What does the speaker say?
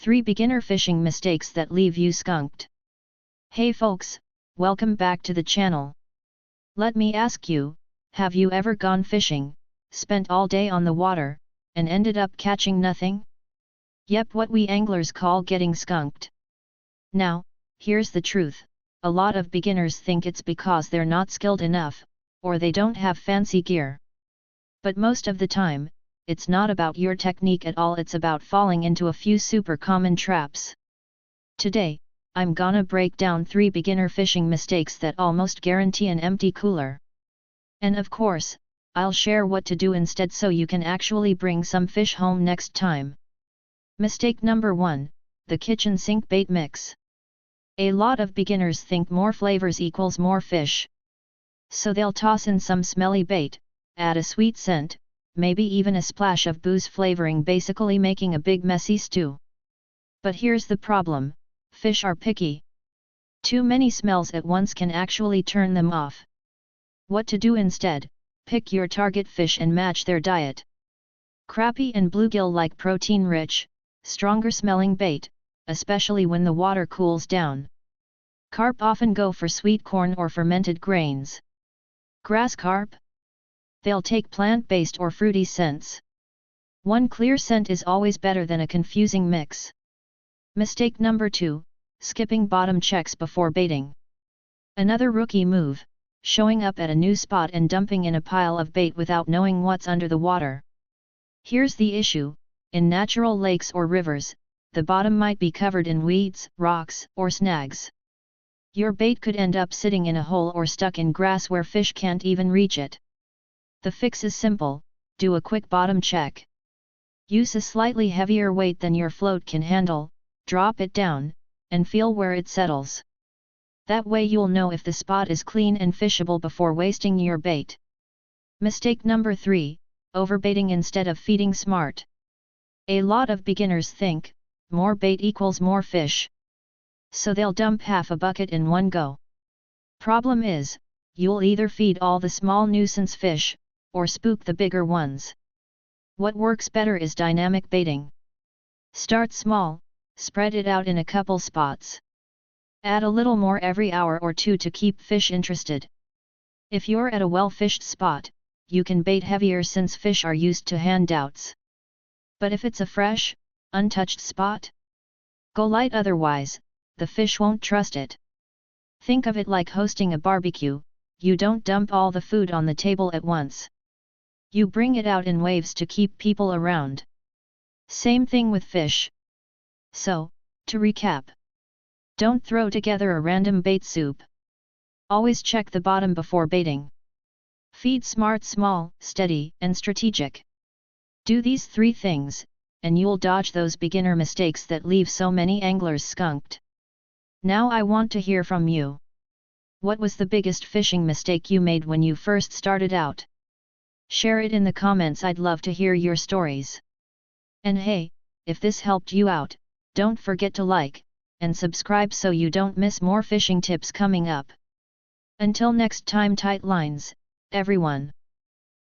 3 beginner fishing mistakes that leave you skunked. Hey folks, welcome back to the channel. Let me ask you, have you ever gone fishing, spent all day on the water, and ended up catching nothing? Yep, what we anglers call getting skunked. Now, here's the truth, a lot of beginners think it's because they're not skilled enough, or they don't have fancy gear. But most of the time, it's not about your technique at all, it's about falling into a few super common traps. Today, I'm gonna break down 3 beginner fishing mistakes that almost guarantee an empty cooler. And of course, I'll share what to do instead so you can actually bring some fish home next time. Mistake number 1, the kitchen sink bait mix. A lot of beginners think more flavors equals more fish. So they'll toss in some smelly bait, add a sweet scent, maybe even a splash of booze flavoring, basically making a big messy stew. But here's the problem, fish are picky. Too many smells at once can actually turn them off. What to do instead? Pick your target fish and match their diet. Crappie and bluegill like protein-rich, stronger smelling bait, especially when the water cools down. Carp often go for sweet corn or fermented grains. Grass carp? They'll take plant-based or fruity scents. One clear scent is always better than a confusing mix. Mistake number 2, skipping bottom checks before baiting. Another rookie move, showing up at a new spot and dumping in a pile of bait without knowing what's under the water. Here's the issue, in natural lakes or rivers, the bottom might be covered in weeds, rocks, or snags. Your bait could end up sitting in a hole or stuck in grass where fish can't even reach it. The fix is simple, do a quick bottom check. Use a slightly heavier weight than your float can handle, drop it down, and feel where it settles. That way you'll know if the spot is clean and fishable before wasting your bait. Mistake number 3, overbaiting instead of feeding smart. A lot of beginners think, more bait equals more fish. So they'll dump half a bucket in one go. Problem is, you'll either feed all the small nuisance fish, or spook the bigger ones. What works better is dynamic baiting. Start small, spread it out in a couple spots. Add a little more every hour or two to keep fish interested. If you're at a well-fished spot, you can bait heavier since fish are used to handouts. But if it's a fresh, untouched spot, go light, otherwise, the fish won't trust it. Think of it like hosting a barbecue, you don't dump all the food on the table at once. You bring it out in waves to keep people around. Same thing with fish. So, to recap. Don't throw together a random bait soup. Always check the bottom before baiting. Feed smart, small, steady, and strategic. Do these 3 things, and you'll dodge those beginner mistakes that leave so many anglers skunked. Now I want to hear from you. What was the biggest fishing mistake you made when you first started out? Share it in the comments, I'd love to hear your stories. And hey, if this helped you out, don't forget to like and subscribe so you don't miss more fishing tips coming up. Until next time, tight lines, everyone.